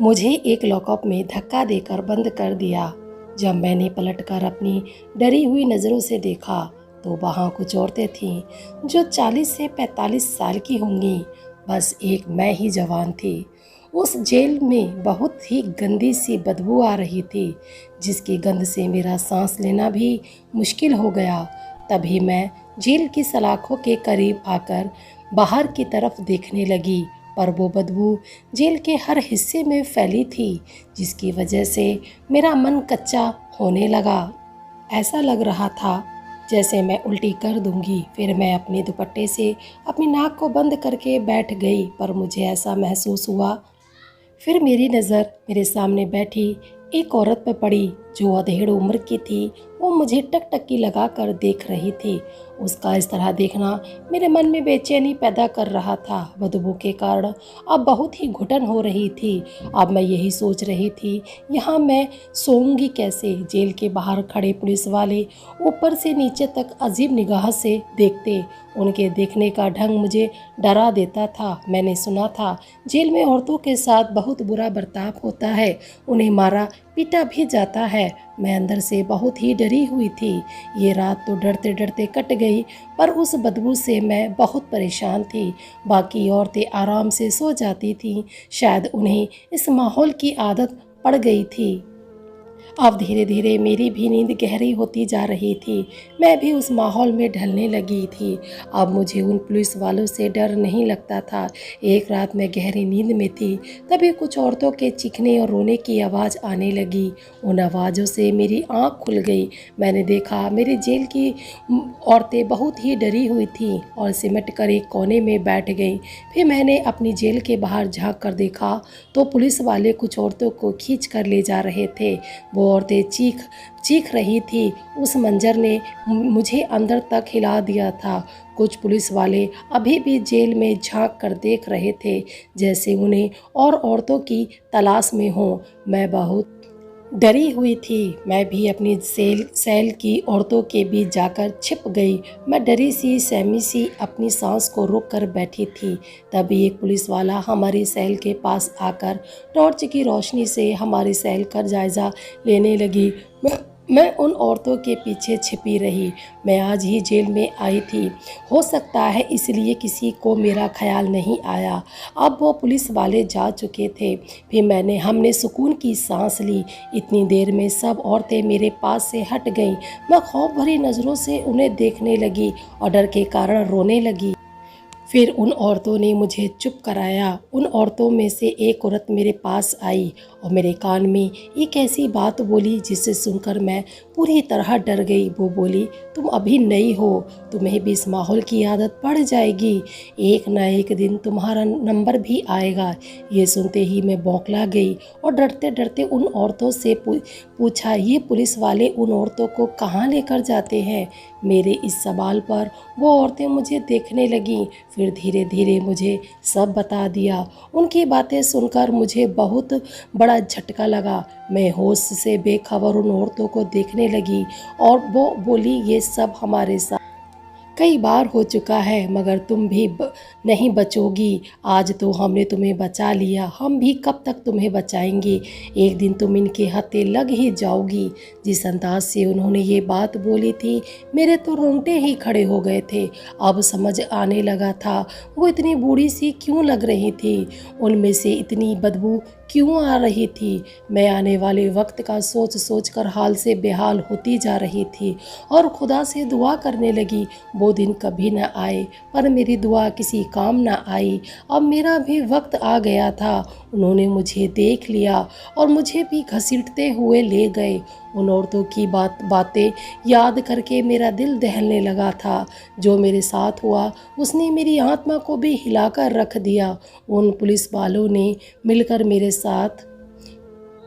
मुझे एक लॉकअप में धक्का देकर बंद कर दिया। जब मैंने पलटकर अपनी डरी हुई नज़रों से देखा तो वहाँ कुछ औरतें थीं जो 40 से 45 साल की होंगी। बस एक मैं ही जवान थी। उस जेल में बहुत ही गंदी सी बदबू आ रही थी, जिसकी गंध से मेरा सांस लेना भी मुश्किल हो गया। तभी मैं जेल की सलाखों के करीब आकर बाहर की तरफ देखने लगी, पर वो बदबू जेल के हर हिस्से में फैली थी, जिसकी वजह से मेरा मन कच्चा होने लगा। ऐसा लग रहा था जैसे मैं उल्टी कर दूंगी। फिर मैं अपने दुपट्टे से अपनी नाक को बंद करके बैठ गई, पर मुझे ऐसा महसूस हुआ। फिर मेरी नज़र मेरे सामने बैठी एक औरत पर पड़ी जो अधेड़ उम्र की थी। वो मुझे टकटकी लगा कर देख रही थी। उसका इस तरह देखना मेरे मन में बेचैनी पैदा कर रहा था। बदबू के कारण अब बहुत ही घुटन हो रही थी। अब मैं यही सोच रही थी, यहाँ मैं सोऊंगी कैसे। जेल के बाहर खड़े पुलिस वाले ऊपर से नीचे तक अजीब निगाह से देखते। उनके देखने का ढंग मुझे डरा देता था। मैंने सुना था जेल में औरतों के साथ बहुत बुरा बर्ताव होता है, उन्हें मारा पीटा भी जाता है। मैं अंदर से बहुत ही डरी हुई थी। ये रात तो डरते डरते कट गई, पर उस बदबू से मैं बहुत परेशान थी। बाकी औरतें आराम से सो जाती थीं, शायद उन्हें इस माहौल की आदत पड़ गई थी। अब धीरे धीरे मेरी भी नींद गहरी होती जा रही थी। मैं भी उस माहौल में ढलने लगी थी। अब मुझे उन पुलिस वालों से डर नहीं लगता था। एक रात मैं गहरी नींद में थी, तभी कुछ औरतों के चीखने और रोने की आवाज़ आने लगी। उन आवाज़ों से मेरी आँख खुल गई। मैंने देखा मेरी जेल की औरतें बहुत ही डरी हुई थीं और सिमट कर एक कोने में बैठ गईं। फिर मैंने अपनी जेल के बाहर झांक कर देखा तो पुलिस वाले कुछ औरतों को खींच कर ले जा रहे थे। वो औरतें चीख रही थी। उस मंजर ने मुझे अंदर तक हिला दिया था। कुछ पुलिस वाले अभी भी जेल में झांक कर देख रहे थे, जैसे उन्हें और औरतों की तलाश में हो। मैं बहुत डरी हुई थी। मैं भी अपनी सेल की औरतों के बीच जाकर छिप गई। मैं डरी सी सहमी सी अपनी सांस को रोक कर बैठी थी। तभी एक पुलिस वाला हमारी सेल के पास आकर टॉर्च की रोशनी से हमारी सेल का जायज़ा लेने लगी। मैं उन औरतों के पीछे छिपी रही। मैं आज ही जेल में आई थी, हो सकता है इसलिए किसी को मेरा ख्याल नहीं आया। अब वो पुलिस वाले जा चुके थे। फिर हमने सुकून की सांस ली। इतनी देर में सब औरतें मेरे पास से हट गईं। मैं खौफ भरी नज़रों से उन्हें देखने लगी और डर के कारण रोने लगी। फिर उन औरतों ने मुझे चुप कराया। उन औरतों में से एक औरत मेरे पास आई और मेरे कान में एक ऐसी बात बोली जिसे सुनकर मैं पूरी तरह डर गई। वो बोली, तुम अभी नई हो, तुम्हें भी इस माहौल की आदत पड़ जाएगी। एक ना एक दिन तुम्हारा नंबर भी आएगा। ये सुनते ही मैं बौखला गई और डरते डरते उन औरतों से पूछा, ये पुलिस वाले उन औरतों को कहाँ लेकर जाते हैं? मेरे इस सवाल पर वो औरतें मुझे देखने लगीं। फिर धीरे धीरे मुझे सब बता दिया। उनकी बातें सुनकर मुझे बहुत बड़ा झटका लगा। मैं होश से बेखबर उन औरतों को देखने लगी और वो बोली, ये सब हमारे साथ कई बार हो चुका है, मगर तुम भी नहीं बचोगी। आज तो हमने तुम्हें बचा लिया, हम भी कब तक तुम्हें बचाएंगे। एक दिन तुम इनके हत्थे लग ही जाओगी। जिस अंदाज से उन्होंने ये बात बोली थी, मेरे तो रोंगटे ही खड़े हो गए थे। अब समझ आने लगा था वो इतनी बूढ़ी सी क्यों लग रही थी, उनमें से इतनी बदबू क्यों आ रही थी। मैं आने वाले वक्त का सोच सोच कर हाल से बेहाल होती जा रही थी और खुदा से दुआ करने लगी वो दिन कभी न आए। पर मेरी दुआ किसी काम न आई। अब मेरा भी वक्त आ गया था। उन्होंने मुझे देख लिया और मुझे भी घसीटते हुए ले गए। उन औरतों की बातें याद करके मेरा दिल दहलने लगा था। जो मेरे साथ हुआ उसने मेरी आत्मा को भी हिलाकर रख दिया। उन पुलिस वालों ने मिलकर मेरे साथ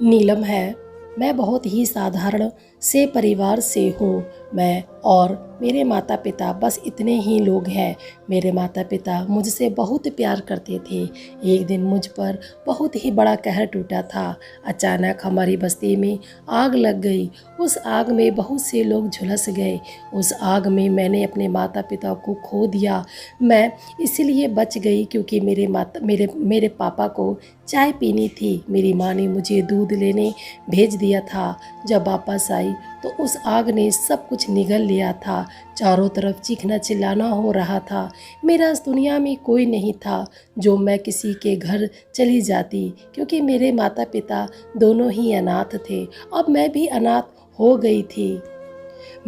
नीलम है, मैं बहुत ही साधारण से परिवार से हूँ। मैं और मेरे माता पिता बस इतने ही लोग हैं। मेरे माता पिता मुझसे बहुत प्यार करते थे। एक दिन मुझ पर बहुत ही बड़ा कहर टूटा था। अचानक हमारी बस्ती में आग लग गई। उस आग में बहुत से लोग झुलस गए। उस आग में मैंने अपने माता पिता को खो दिया। मैं इसलिए बच गई क्योंकि मेरे पापा को चाय पीनी थी। मेरी माँ ने मुझे दूध लेने भेज दिया था। जब वापस आई तो उस आग ने सब कुछ निगल लिया था। चारों तरफ चीखना चिल्लाना हो रहा था। मेरा इस दुनिया में कोई नहीं था। जो मैं किसी के घर चली जाती, क्योंकि मेरे माता पिता दोनों ही अनाथ थे। अब मैं भी अनाथ हो गई थी।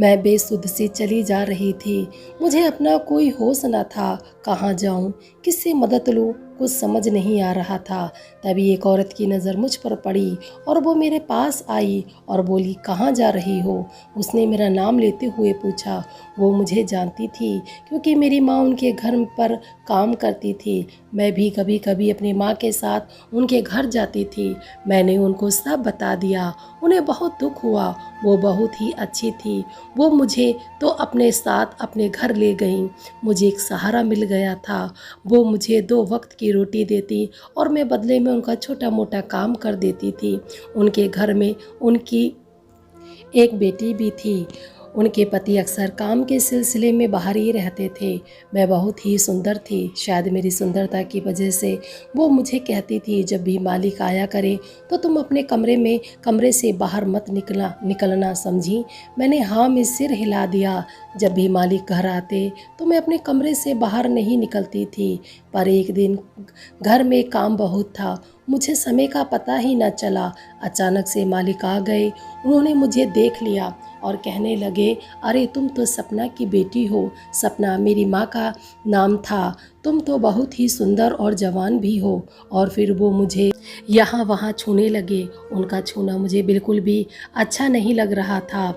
मैं बेसुध सी चली जा रही थी। मुझे अपना कोई होश न था। कहाँ जाऊँ, किससे मदद लूँ, कुछ समझ नहीं आ रहा था। तभी एक औरत की नज़र मुझ पर पड़ी और वो मेरे पास आई और बोली, कहाँ जा रही हो? उसने मेरा नाम लेते हुए पूछा। वो मुझे जानती थी क्योंकि मेरी माँ उनके घर पर काम करती थी। मैं भी कभी कभी अपनी माँ के साथ उनके घर जाती थी। मैंने उनको सब बता दिया। उन्हें बहुत दुख हुआ। वो बहुत ही अच्छी थी। वो मुझे तो अपने साथ अपने घर ले गईं। मुझे एक सहारा मिल गया था। वो मुझे 2 वक्त की रोटी देती और मैं बदले में उनका छोटा मोटा काम कर देती थी। उनके घर में उनकी एक बेटी भी थी। उनके पति अक्सर काम के सिलसिले में बाहर ही रहते थे। मैं बहुत ही सुंदर थी। शायद मेरी सुंदरता की वजह से वो मुझे कहती थी, जब भी मालिक आया करे तो तुम अपने कमरे से बाहर मत निकलना, समझी? मैंने हाँ में सिर हिला दिया। जब भी मालिक घर आते तो मैं अपने कमरे से बाहर नहीं निकलती थी। पर एक दिन घर में काम बहुत था। मुझे समय का पता ही न चला। अचानक से मालिक आ गए। उन्होंने मुझे देख लिया और कहने लगे, अरे तुम तो सपना की बेटी हो। सपना मेरी माँ का नाम था। तुम तो बहुत ही सुंदर और जवान भी हो। और फिर वो मुझे यहाँ वहाँ छूने लगे। उनका छूना मुझे बिल्कुल भी अच्छा नहीं लग रहा था,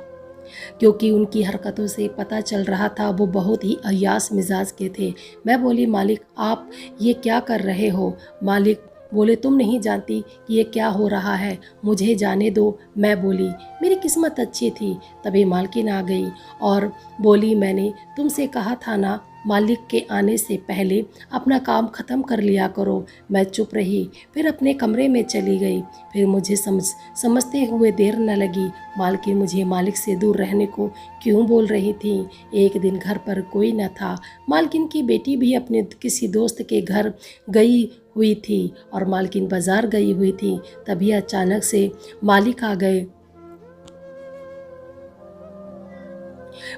क्योंकि उनकी हरकतों से पता चल रहा था वो बहुत ही अय्यास मिजाज के थे। मैं बोली, मालिक आप ये क्या कर रहे हो? मालिक बोले, तुम नहीं जानती कि ये क्या हो रहा है, मुझे जाने दो। मैं बोली, मेरी किस्मत अच्छी थी। तभी मालकिन आ गई और बोली, मैंने तुमसे कहा था ना, मालिक के आने से पहले अपना काम ख़त्म कर लिया करो। मैं चुप रही, फिर अपने कमरे में चली गई। फिर मुझे समझते हुए देर न लगी। मालकिन मुझे मालिक से दूर रहने को क्यों बोल रही थी। एक दिन घर पर कोई न था। मालकिन की बेटी भी अपने किसी दोस्त के घर गई हुई थी और मालकिन बाजार गई हुई थी। तभी अचानक से मालिक आ गए।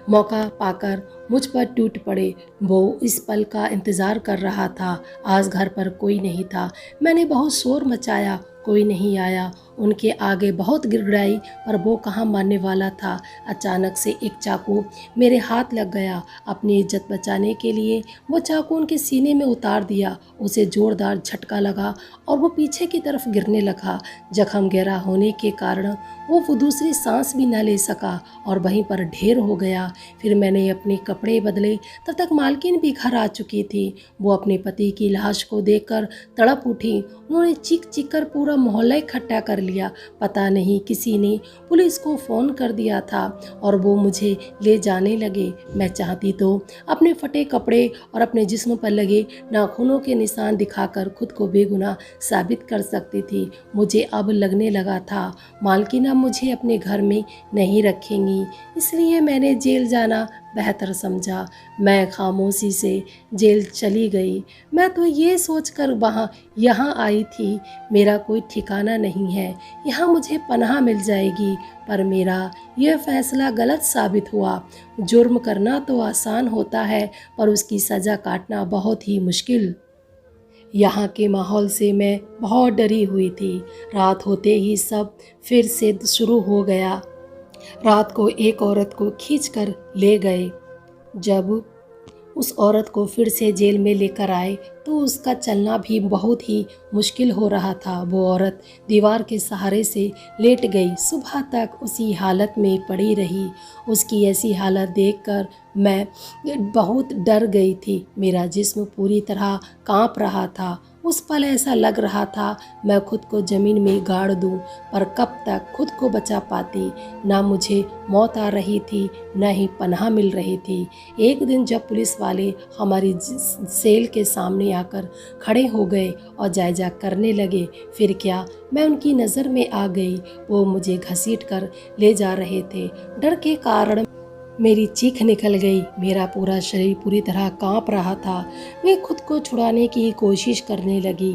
मौका पाकर मुझ पर टूट पड़े। वो इस पल का इंतज़ार कर रहा था। आज घर पर कोई नहीं था। मैंने बहुत शोर मचाया, कोई नहीं आया। उनके आगे बहुत गिड़गिड़ाई, पर वो कहाँ मानने वाला था। अचानक से एक चाकू मेरे हाथ लग गया। अपनी इज्जत बचाने के लिए वो चाकू उनके सीने में उतार दिया। उसे जोरदार झटका लगा और वो पीछे की तरफ गिरने लगा। जख्म गहरा होने के कारण वो दूसरी सांस भी न ले सका और वहीं पर ढेर हो गया। फिर मैंने अपने कपड़े बदले। तब तक मालकिन भी घर आ चुकी थी। वो अपने पति की लाश को देखकर तड़प उठी। उन्होंने चीख चीख कर पूरा मोहल्ला इकट्ठा कर लिया। पता नहीं किसी ने पुलिस को फ़ोन कर दिया था और वो मुझे ले जाने लगे। मैं चाहती तो अपने फटे कपड़े और अपने जिस्म पर लगे नाखूनों के निशान दिखाकर खुद को बेगुनाह साबित कर सकती थी। मुझे अब लगने लगा था मालकिन अब मुझे अपने घर में नहीं रखेंगी, इसलिए मैंने जेल जाना बेहतर समझा। मैं खामोशी से जेल चली गई। मैं तो ये सोचकर यहाँ आई थी, मेरा कोई ठिकाना नहीं है, यहाँ मुझे पनाह मिल जाएगी। पर मेरा यह फैसला गलत साबित हुआ। जुर्म करना तो आसान होता है, पर उसकी सज़ा काटना बहुत ही मुश्किल। यहाँ के माहौल से मैं बहुत डरी हुई थी। रात होते ही सब फिर से शुरू हो गया। रात को एक औरत को खींचकर ले गए। जब उस औरत को फिर से जेल में लेकर आए तो उसका चलना भी बहुत ही मुश्किल हो रहा था। वो औरत दीवार के सहारे से लेट गई। सुबह तक उसी हालत में पड़ी रही। उसकी ऐसी हालत देखकर मैं बहुत डर गई थी। मेरा जिस्म पूरी तरह कांप रहा था। उस पल ऐसा लग रहा था मैं खुद को ज़मीन में गाड़ दूं, पर कब तक खुद को बचा पाती। ना मुझे मौत आ रही थी, न ही पनाह मिल रही थी। एक दिन जब पुलिस वाले हमारी सेल के सामने आकर खड़े हो गए और जायजा करने लगे, फिर क्या मैं उनकी नज़र में आ गई। वो मुझे घसीट कर ले जा रहे थे। डर के कारण मेरी चीख निकल गई। मेरा पूरा शरीर पूरी तरह कांप रहा था। मैं खुद को छुड़ाने की कोशिश करने लगी,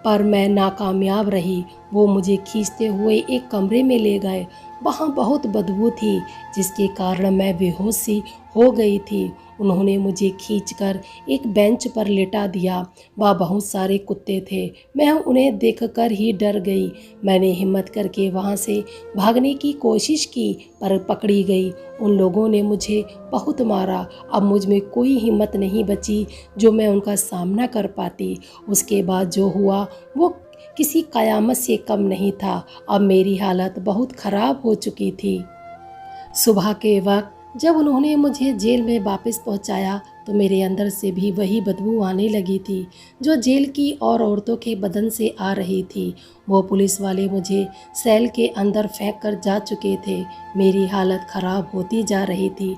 पर मैं नाकामयाब रही। वो मुझे खींचते हुए एक कमरे में ले गए। वहाँ बहुत बदबू थी, जिसके कारण मैं बेहोश सी हो गई थी। उन्होंने मुझे खींचकर एक बेंच पर लेटा दिया। वहाँ बहुत सारे कुत्ते थे। मैं उन्हें देखकर ही डर गई। मैंने हिम्मत करके वहाँ से भागने की कोशिश की, पर पकड़ी गई। उन लोगों ने मुझे बहुत मारा। अब मुझ में कोई हिम्मत नहीं बची जो मैं उनका सामना कर पाती। उसके बाद जो हुआ वो किसी कयामत से कम नहीं था। अब मेरी हालत बहुत ख़राब हो चुकी थी। सुबह के वक्त जब उन्होंने मुझे जेल में वापस पहुंचाया, तो मेरे अंदर से भी वही बदबू आने लगी थी जो जेल की और औरतों के बदन से आ रही थी। वो पुलिस वाले मुझे सेल के अंदर फेंक कर जा चुके थे। मेरी हालत ख़राब होती जा रही थी।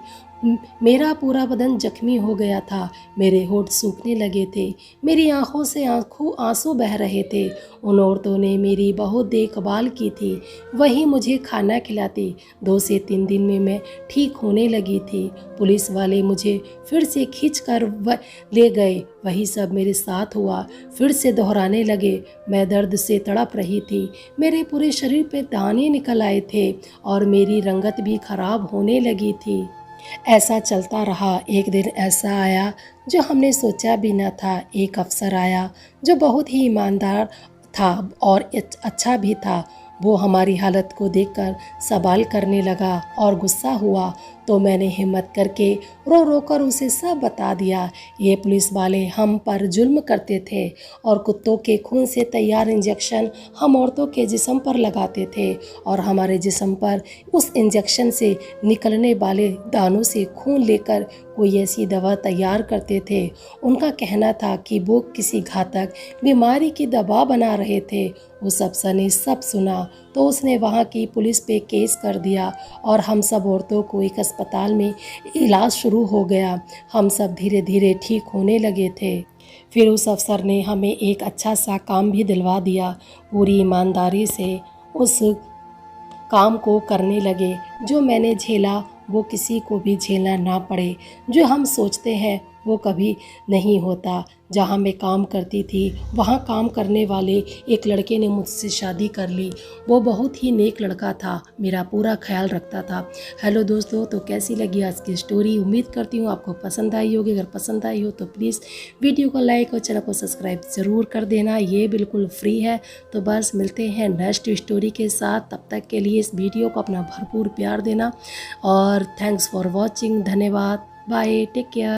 मेरा पूरा बदन जख्मी हो गया था। मेरे होंठ सूखने लगे थे। मेरी आंखों से आंसू बह रहे थे। उन औरतों ने मेरी बहुत देखभाल की थी। वही मुझे खाना खिलाती। 2 से 3 दिन में मैं ठीक होने लगी थी। पुलिस वाले मुझे फिर से खींच कर ले गए। वही सब मेरे साथ हुआ। फिर से दोहराने लगे। मैं दर्द से तड़प रही थी। मेरे पूरे शरीर पे दाने निकल आए थे और मेरी रंगत भी खराब होने लगी थी। ऐसा चलता रहा। एक दिन ऐसा आया जो हमने सोचा भी न था। एक अफसर आया जो बहुत ही ईमानदार था और अच्छा भी था। वो हमारी हालत को देखकर सवाल करने लगा और गुस्सा हुआ, तो मैंने हिम्मत करके रो रो कर उसे सब बता दिया। ये पुलिस वाले हम पर जुल्म करते थे और कुत्तों के खून से तैयार इंजेक्शन हम औरतों के जिस्म पर लगाते थे और हमारे जिस्म पर उस इंजेक्शन से निकलने वाले दानों से खून लेकर कोई ऐसी दवा तैयार करते थे। उनका कहना था कि वो किसी घातक बीमारी की दवा बना रहे थे। उस अफसर ने सब सुना तो उसने वहाँ की पुलिस पे केस कर दिया और हम सब औरतों को एक अस्पताल में इलाज शुरू हो गया। हम सब धीरे धीरे ठीक होने लगे थे। फिर उस अफसर ने हमें एक अच्छा सा काम भी दिलवा दिया। पूरी ईमानदारी से उस काम को करने लगे। जो मैंने झेला वो किसी को भी झेलना ना पड़े। जो हम सोचते हैं वो कभी नहीं होता। जहाँ मैं काम करती थी वहाँ काम करने वाले एक लड़के ने मुझसे शादी कर ली। वो बहुत ही नेक लड़का था, मेरा पूरा ख्याल रखता था। हेलो दोस्तों, तो कैसी लगी आज की स्टोरी? उम्मीद करती हूँ आपको पसंद आई होगी। अगर पसंद आई हो तो प्लीज़ वीडियो को लाइक और चैनल को सब्सक्राइब ज़रूर कर देना। ये बिल्कुल फ्री है। तो बस मिलते हैं नेक्स्ट स्टोरी के साथ। तब तक के लिए इस वीडियो को अपना भरपूर प्यार देना और थैंक्स फॉर वॉचिंग। धन्यवाद। Bye, take care.